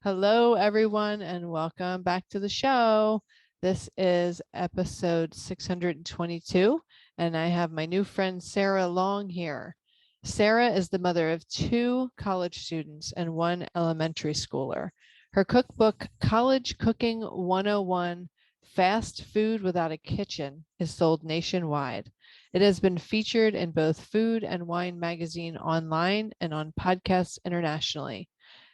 Hello, everyone, and welcome back to the show. This is episode 622, and I have my new friend Sarah Long here. Sarah is the mother of two college students and one elementary schooler. Her cookbook, College Cooking 101 Fast Food Without a Kitchen, is sold nationwide. It has been featured in both Food and Wine magazine online and on podcasts internationally.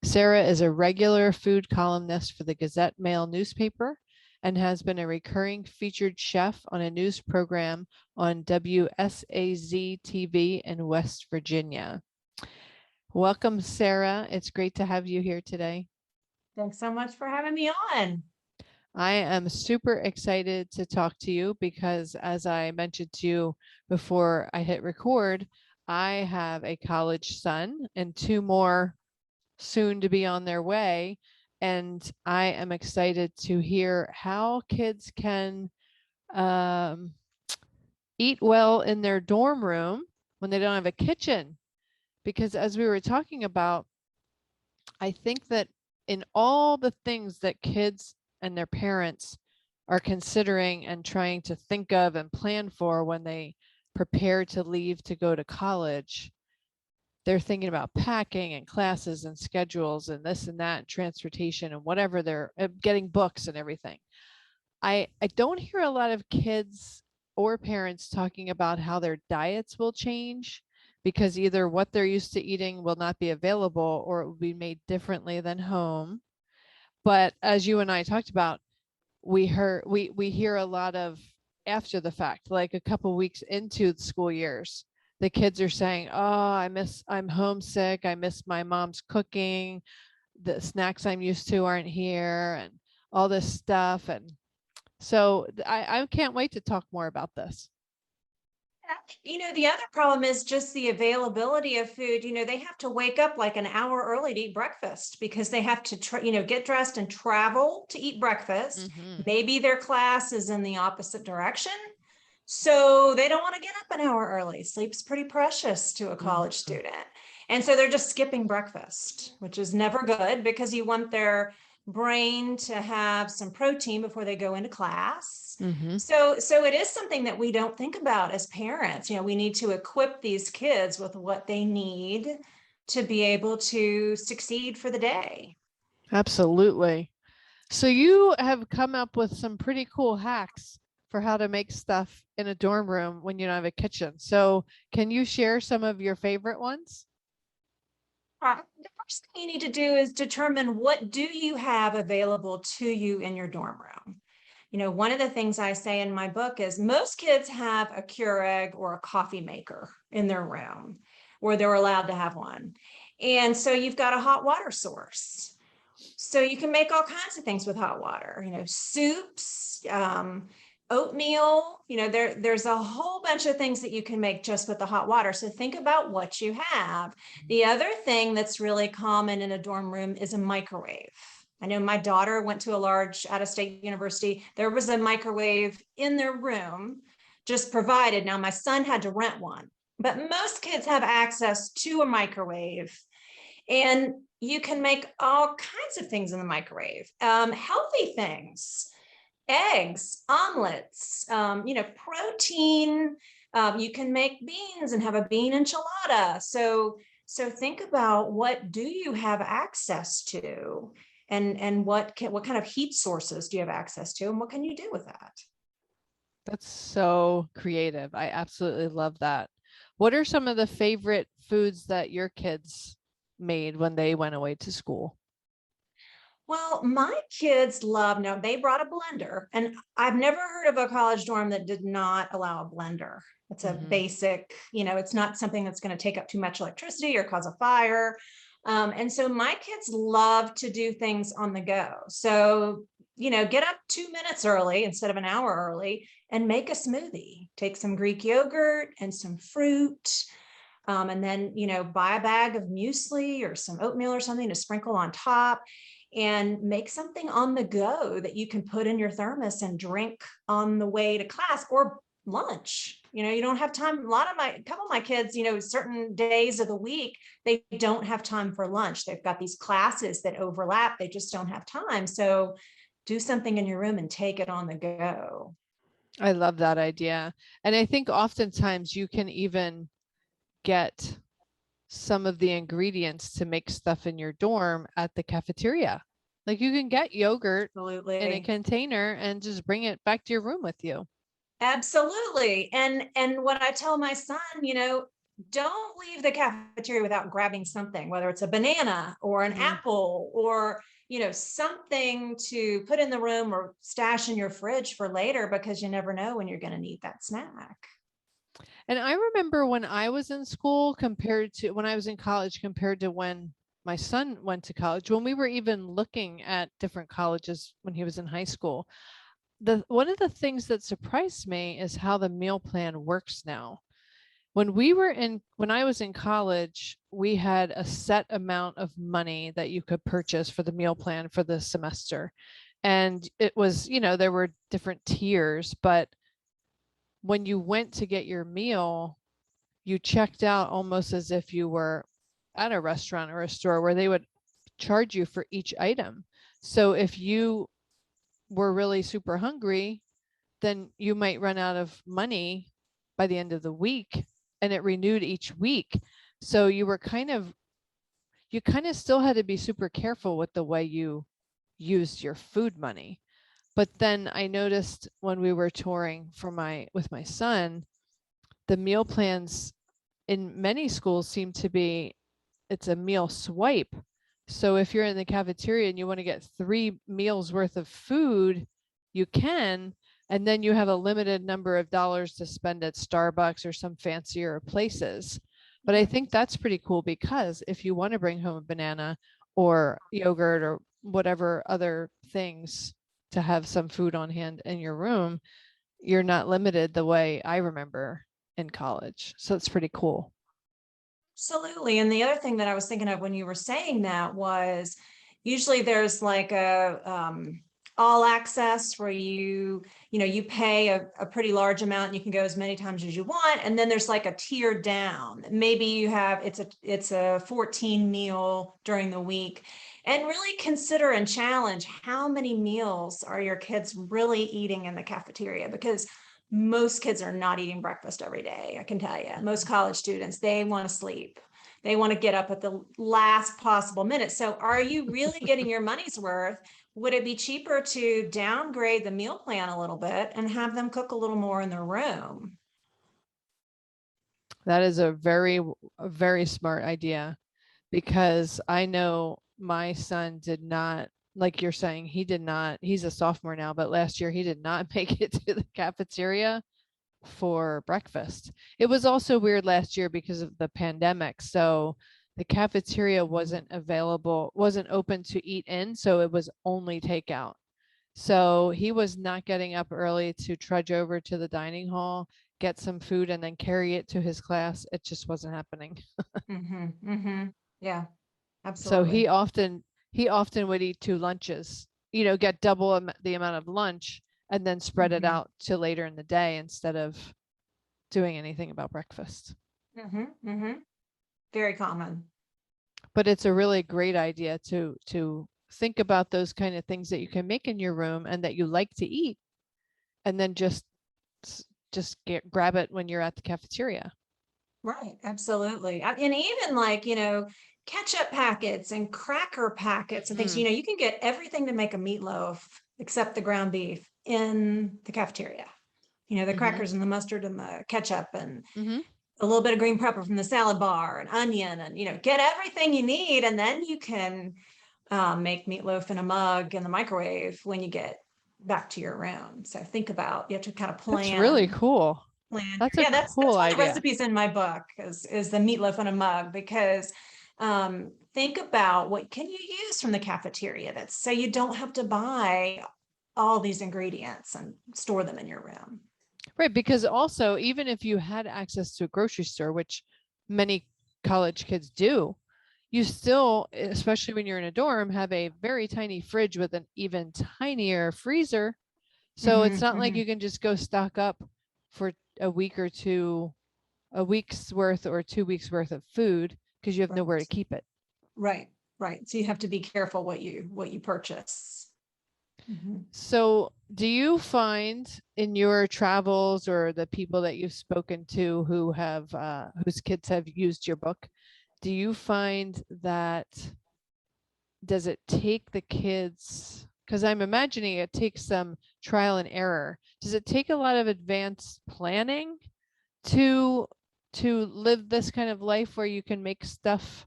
Sarah is a regular food columnist for the Gazette Mail newspaper and has been a recurring featured chef on a news program on WSAZ TV in West Virginia. Welcome, Sarah. It's great to have you here today. Thanks so much for having me on. I am super excited to talk to you because, as I mentioned to you before I hit record, I have a college son and two more soon to be on their way. And I am excited to hear how kids can eat well in their dorm room when they don't have a kitchen. Because as we were talking about, I think that in all the things that kids and their parents are considering and trying to think of and plan for when they prepare to leave to go to college, they're thinking about packing and classes and schedules and this and that and transportation and whatever they're getting books and everything. I don't hear a lot of kids or parents talking about how their diets will change because either what they're used to eating will not be available or it will be made differently than home. But as you and I talked about, we hear a lot of after the fact, like a couple weeks into the school years, the kids are saying, oh, I'm homesick, I miss my mom's cooking, the snacks I'm used to aren't here, and all this stuff. And so I can't wait to talk more about this. The other problem is just the availability of food. They have to wake up like an hour early to eat breakfast because they have to, get dressed and travel to eat breakfast. Mm-hmm. Maybe their class is in the opposite direction. So they don't want to get up an hour early. Sleep's pretty precious to a college student. And so they're just skipping breakfast, which is never good because you want their brain to have some protein before they go into class. Mm-hmm. So it is something that we don't think about as parents. We need to equip these kids with what they need to be able to succeed for the day. Absolutely. So you have come up with some pretty cool hacks for how to make stuff in a dorm room when you don't have a kitchen. So can you share some of your favorite ones? The first thing you need to do is determine what do you have available to you in your dorm room. One of the things I say in my book is most kids have a Keurig or a coffee maker in their room, or they're allowed to have one. And so you've got a hot water source. So you can make all kinds of things with hot water, soups, oatmeal, there's a whole bunch of things that you can make just with the hot water. So think about what you have. The other thing that's really common in a dorm room is a microwave. I know my daughter went to a large out-of-state university. There was a microwave in their room just provided. Now my son had to rent one, but most kids have access to a microwave. And you can make all kinds of things in the microwave, healthy things, eggs, omelets, protein. You can make beans and have a bean enchilada. So think about what do you have access to, and what kind of heat sources do you have access to, and what can you do with that? That's so creative. I absolutely love that. What are some of the favorite foods that your kids made when they went away to school? Well, my kids now they brought a blender, and I've never heard of a college dorm that did not allow a blender. It's a basic, it's not something that's going to take up too much electricity or cause a fire. And so my kids love to do things on the go. So, get up 2 minutes early instead of an hour early and make a smoothie. Take some Greek yogurt and some fruit. And then, buy a bag of muesli or some oatmeal or something to sprinkle on top, and make something on the go that you can put in your thermos and drink on the way to class or lunch. You don't have time. A couple of my kids, certain days of the week, they don't have time for lunch. They've got these classes that overlap. They just don't have time. So do something in your room and take it on the go. I love that idea. And I think oftentimes you can even get some of the ingredients to make stuff in your dorm at the cafeteria. Like you can get yogurt in a Absolutely. container and just bring it back to your room with you. Absolutely. And what I tell my son, don't leave the cafeteria without grabbing something, whether it's a banana or an apple or, something to put in the room or stash in your fridge for later, because you never know when you're going to need that snack. And I remember when I was in school compared to when I was in college compared to when my son went to college, when we were even looking at different colleges when he was in high school, one of the things that surprised me is how the meal plan works now. When I was in college, we had a set amount of money that you could purchase for the meal plan for the semester. And it was, there were different tiers, but when you went to get your meal, you checked out almost as if you were at a restaurant or a store where they would charge you for each item. So if you were really super hungry, then you might run out of money by the end of the week, and it renewed each week. So you kind of still had to be super careful with the way you used your food money. But then I noticed when we were touring with my son, the meal plans in many schools seem to be, it's a meal swipe. So if you're in the cafeteria and you want to get 3 meals worth of food, you can, and then you have a limited number of dollars to spend at Starbucks or some fancier places. But I think that's pretty cool, because if you want to bring home a banana or yogurt or whatever other things to have some food on hand in your room, you're not limited the way I remember in college. So it's pretty cool. Absolutely. And the other thing that I was thinking of when you were saying that was usually there's like a all access where you pay a pretty large amount and you can go as many times as you want. And then there's like a tier down. Maybe you have it's a 14 meal during the week. And really consider and challenge how many meals are your kids really eating in the cafeteria, because most kids are not eating breakfast every day. I can tell you, most college students, they want to sleep. They want to get up at the last possible minute. So are you really getting your money's worth? Would it be cheaper to downgrade the meal plan a little bit and have them cook a little more in their room? That is a very smart idea, because I know my son did not, like you're saying, he's a sophomore now, but last year he did not make it to the cafeteria for breakfast. It was also weird last year because of the pandemic. So the cafeteria wasn't open to eat in. So it was only takeout. So he was not getting up early to trudge over to the dining hall, get some food, and then carry it to his class. It just wasn't happening. Yeah, So absolutely. he often would eat 2 lunches, get double the amount of lunch and then spread it Mhm. out to later in the day instead of doing anything about breakfast. Very common. But it's a really great idea to think about those kind of things that you can make in your room and that you like to eat, and then grab it when you're at the cafeteria. Right, absolutely. And even like, ketchup packets and cracker packets and things, Mm. you can get everything to make a meatloaf except the ground beef in the cafeteria. The Mm-hmm. crackers and the mustard and the ketchup and Mm-hmm. a little bit of green pepper from the salad bar and onion and, get everything you need. And then you can make meatloaf in a mug in the microwave when you get back to your room. So think about, you have to kind of That's really cool. plan. That's a Yeah, that's cool one of the idea. recipes in my book is the meatloaf in a mug, because think about what can you use from the cafeteria, that's so you don't have to buy all these ingredients and store them in your room. Right, because also, even if you had access to a grocery store, which many college kids do, you still, especially when you're in a dorm, have a very tiny fridge with an even tinier freezer. So it's not like you can just go stock up for a week or two, a week's worth or 2 weeks worth of food because you have nowhere to Right. keep it. Right. Right. So you have to be careful what you purchase. Mhm. So, do you find in your travels or the people that you've spoken to who have whose kids have used your book, do you find that does it take the kids? Because I'm imagining it takes some trial and error. Does it take a lot of advanced planning to live this kind of life where you can make stuff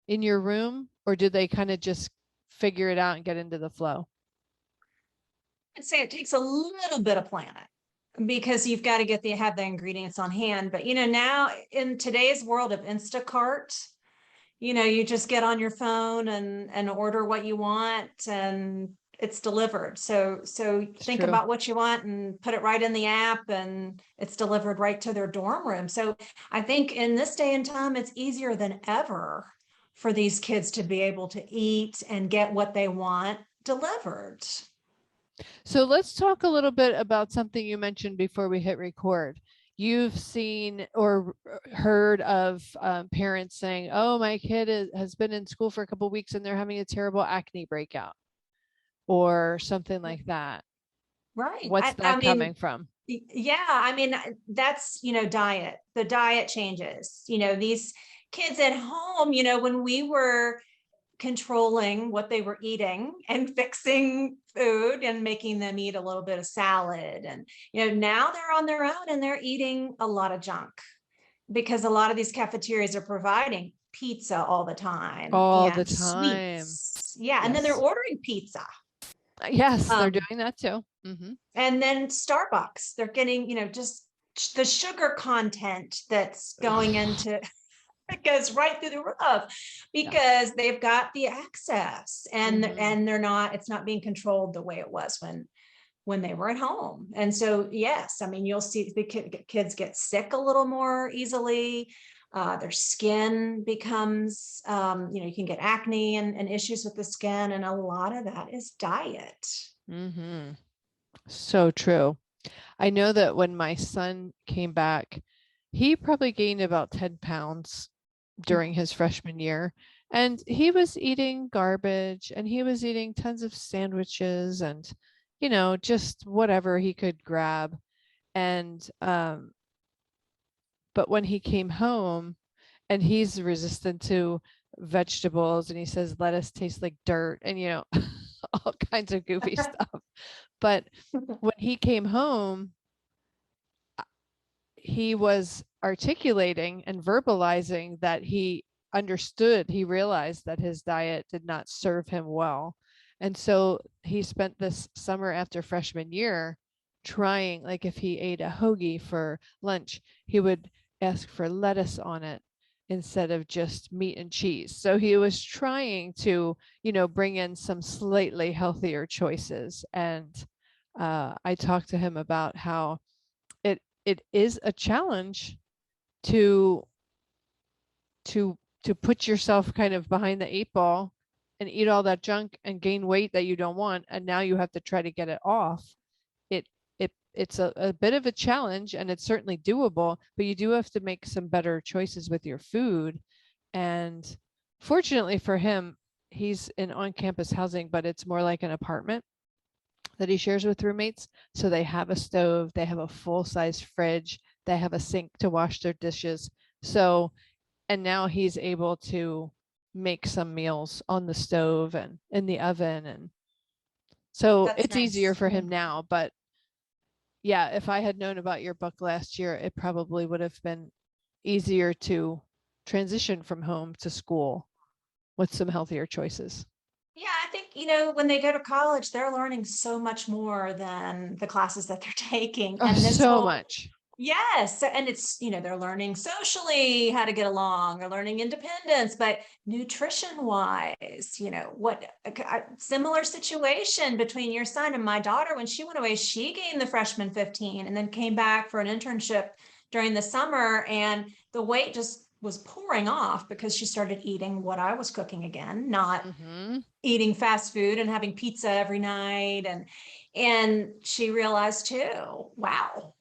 in your room, or do they kind of just figure it out and get into the flow? I'd say it takes a little bit of planning because you've got to have the ingredients on hand. But now in today's world of Instacart, you just get on your phone and order what you want and it's delivered. So It's think true. about what you want and put it right in the app and it's delivered right to their dorm room. So I think in this day and time, it's easier than ever for these kids to be able to eat and get what they want delivered. So let's talk a little bit about something you mentioned before we hit record. You've seen or heard of parents saying, "Oh, my kid has been in school for a couple of weeks and they're having a terrible acne breakout," or something like that. Right. What's I that mean, coming from? yeah, I mean, that's, diet. The diet changes. These kids at home, when we were controlling what they were eating and fixing food and making them eat a little bit of salad. And, now they're on their own and they're eating a lot of junk because a lot of these cafeterias are providing pizza all the time All the and time. sweets. Yeah. And then they're Yes. ordering pizza. Yes, they're Um, doing that too. Hmm. and then Starbucks, they're getting, just the sugar content that's going into it goes right through the roof Yeah. because they've got the access and Hmm. it's not being controlled the way it was when they were at home. And so yes, I mean, you'll see the kids get sick a little more easily. Their skin becomes you can get acne and issues with the skin, and a lot of that is diet. Hmm. So true. I know that when my son came back, he probably gained about 10 pounds during his freshman year. And he was eating garbage and he was eating tons of sandwiches and, just whatever he could grab. And, but when he came home and he's resistant to vegetables and he says lettuce tastes like dirt and, all kinds of goofy stuff. But when he came home, he was articulating and verbalizing that he understood, he realized that his diet did not serve him well. And so he spent this summer after freshman year trying, like if he ate a hoagie for lunch, he would ask for lettuce on it instead of just meat and cheese. So he was trying to, bring in some slightly healthier choices. And I talked to him about how it is a challenge to to put yourself kind of behind the eight ball and eat all that junk and gain weight that you don't want, and now you have to try to get it off. It's a bit of a challenge, and it's certainly doable, but you do have to make some better choices with your food. And fortunately for him, he's in on-campus housing, but it's more like an apartment that he shares with roommates. So they have a stove, they have a full size fridge, they have a sink to wash their dishes. So, and now he's able to make some meals on the stove and in the oven. And so That's it's easier nice. for him now. But yeah, if I had known about your book last year, it probably would have been easier to transition from home to school with some healthier choices. Yeah, I think, when they go to college, they're learning so much more than the classes that they're taking. Oh, And this so whole, much. yes, and it's, they're learning socially how to get along, they're learning independence, but nutrition wise, what similar situation between your son and my daughter. When she went away, she gained the freshman 15 and then came back for an internship during the summer, and the weight just was pouring off because she started eating what I was cooking again, not Mm-hmm. eating fast food and having pizza every night. And And she realized too, wow,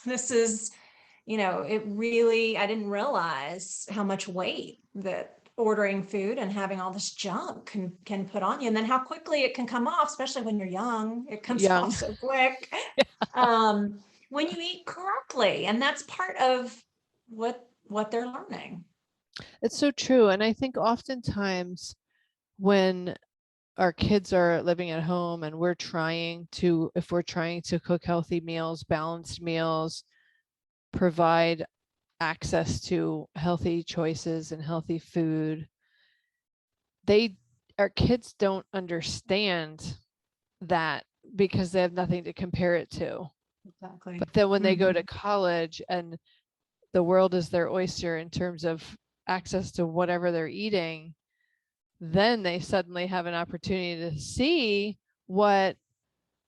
this is, it really, I didn't realize how much weight that ordering food and having all this junk can put on you, and then how quickly it can come off, especially when you're young. It comes off Young. so quick. When you eat correctly, and that's part of what they're learning. It's so true. And I think oftentimes when our kids are living at home and if we're trying to cook healthy meals, balanced meals, provide access to healthy choices and healthy food, our kids don't understand that because they have nothing to compare it to. Exactly. But then when they go to college and the world is their oyster in terms of access to whatever they're eating, then they suddenly have an opportunity to see what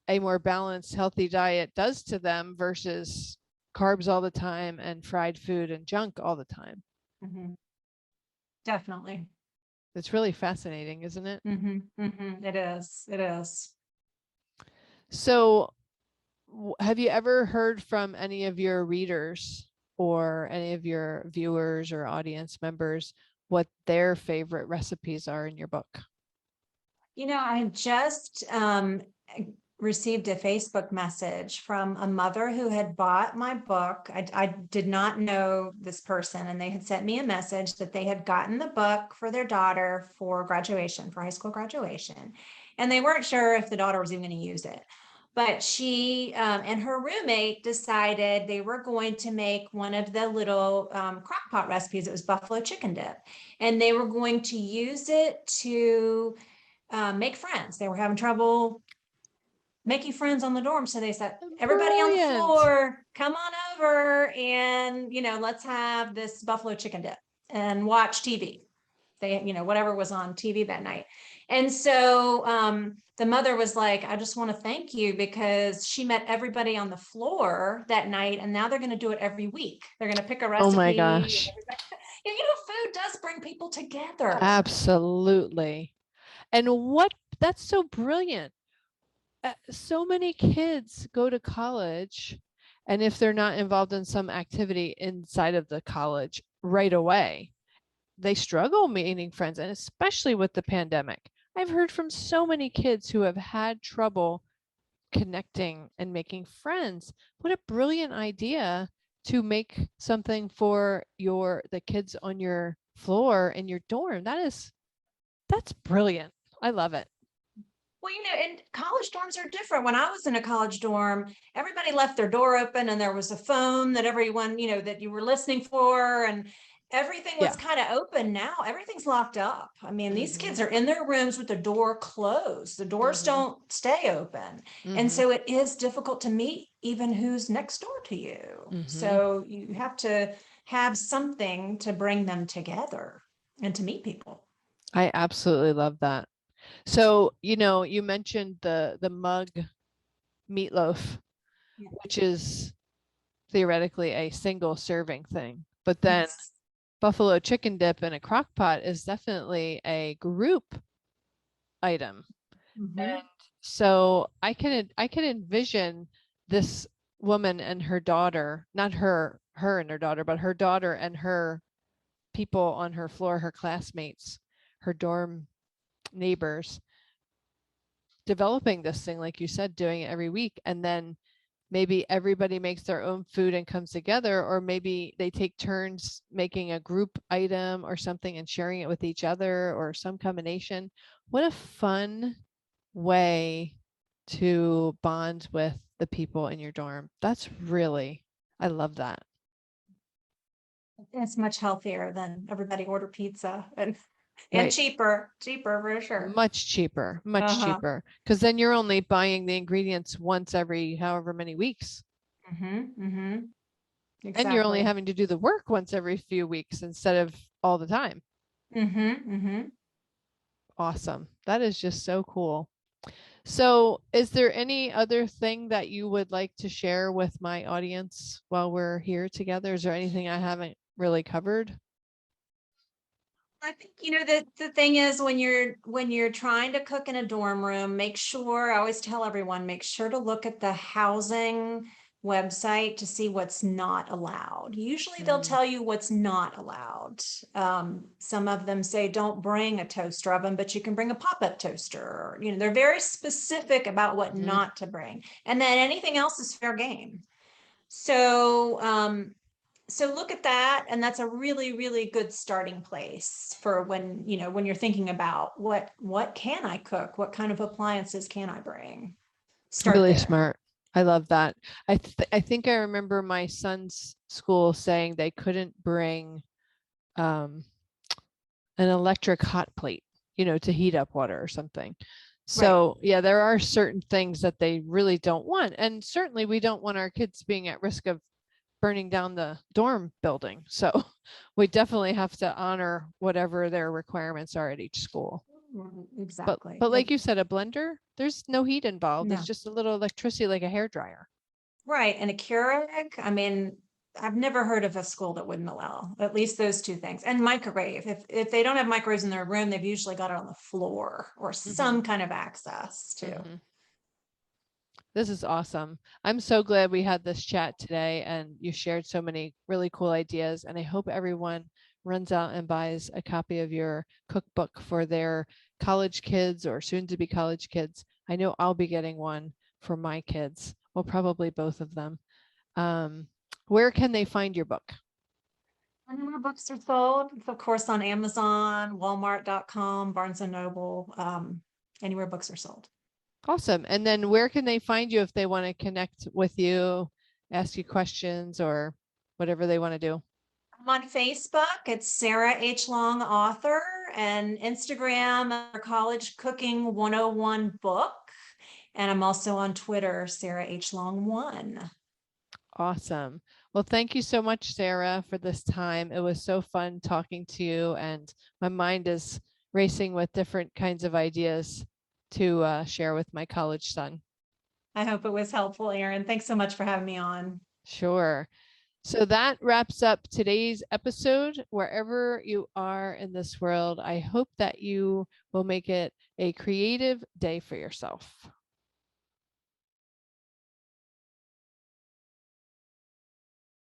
a more balanced, healthy diet does to them versus carbs all the time and fried food and junk all the time. Definitely. It's really fascinating, isn't it? It is. It is. So, have you ever heard from any of your readers or any of your viewers or audience members what their favorite recipes are in your book? I just received a Facebook message from a mother who had bought my book. I did not know this person, and they had sent me a message that they had gotten the book for their daughter for graduation, for high school graduation. And they weren't sure if the daughter was even going to use it. But she and her roommate decided they were going to make one of the little crock pot recipes. It was buffalo chicken dip. And they were going to use it to make friends. They were having trouble making friends on the dorm. So they said, everybody on the Brilliant. floor, come on over and, let's have this buffalo chicken dip and watch TV. They, whatever was on TV that night. And so the mother was like, I just want to thank you, because she met everybody on the floor that night, and now they're going to do it every week. They're going to pick a recipe. Oh my gosh. Food does bring people together. Absolutely. And that's so brilliant. So many kids go to college, and if they're not involved in some activity inside of the college right away, they struggle meeting friends, and especially with the pandemic. I've heard from so many kids who have had trouble connecting and making friends. What a brilliant idea to make something for the kids on your floor in your dorm. That's brilliant. I love it. Well, and college dorms are different. When I was in a college dorm, everybody left their door open, and there was a phone that everyone, that you were listening for, and everything was kind of open. Now everything's locked up. I mean, these kids are in their rooms with the door closed. The doors don't stay open. And so it is difficult to meet even who's next door to you. So you have to have something to bring them together and to meet people. I absolutely love that. So, you mentioned the mug meatloaf, which is theoretically a single serving thing, but then buffalo chicken dip in a crock pot is definitely a group item. And so I can envision this woman and her daughter, not her and her daughter, but her daughter and her people on her floor, her classmates, her dorm neighbors, developing this thing, like you said, doing it every week. And then maybe everybody makes their own food and comes together, or maybe they take turns making a group item or something and sharing it with each other, or some combination. What a fun way to bond with the people in your dorm. I love that. It's much healthier than everybody order pizza, and Right. cheaper for sure. Much cheaper, cheaper. Because then you're only buying the ingredients once every however many weeks. Exactly. And you're only having to do the work once every few weeks instead of all the time. Awesome. That is just so cool. So is there any other thing that you would like to share with my audience while we're here together? Is there anything I haven't really covered? I think, the thing is when you're trying to cook in a dorm room, make sure, I always tell everyone, make sure to look at the housing website to see what's not allowed. Usually they'll Mm, tell you what's not allowed. Some of them say don't bring a toaster oven, but you can bring a pop-up toaster. They're very specific about what mhm. not to bring. And then anything else is fair game. So so look at that, and that's a really, really good starting place for when you're thinking about what can I cook, what kind of appliances can I bring. Start Really there. smart. I love that. I think I remember my son's school saying they couldn't bring um, an electric hot plate, to heat up water or something. Right. So yeah, there are certain things that they really don't want. And certainly we don't want our kids being at risk of burning down the dorm building. So we definitely have to honor whatever their requirements are at each school. But Exactly. but like you said, a blender, there's no heat involved. It's No. just a little electricity like a hair dryer. Right. And a Keurig, I mean, I've never heard of a school that wouldn't allow at least those two things. And microwave. If they don't have microwaves in their room, they've usually got it on the floor or Hmm. some kind of access to. Hmm. This is awesome. I'm so glad we had this chat today and you shared so many really cool ideas. And I hope everyone runs out and buys a copy of your cookbook for their college kids or soon to be college kids. I know I'll be getting one for my kids. Well, probably both of them. Um, where can they find your book? Anywhere books are sold, it's of course on Amazon, Walmart.com, Barnes and Noble, anywhere books are sold. Awesome. And then where can they find you if they want to connect with you, ask you questions or whatever they want to do? I'm on Facebook, it's Sarah H. Long author, and Instagram, College Cooking 101 book. And I'm also on Twitter, Sarah H. Long 1. Awesome. Well, thank you so much, Sarah, for this time. It was so fun talking to you, and my mind is racing with different kinds of ideas to share with my college son. I hope it was helpful, Erin. Thanks so much for having me on. Sure. So that wraps up today's episode. Wherever you are in this world, I hope that you will make it a creative day for yourself.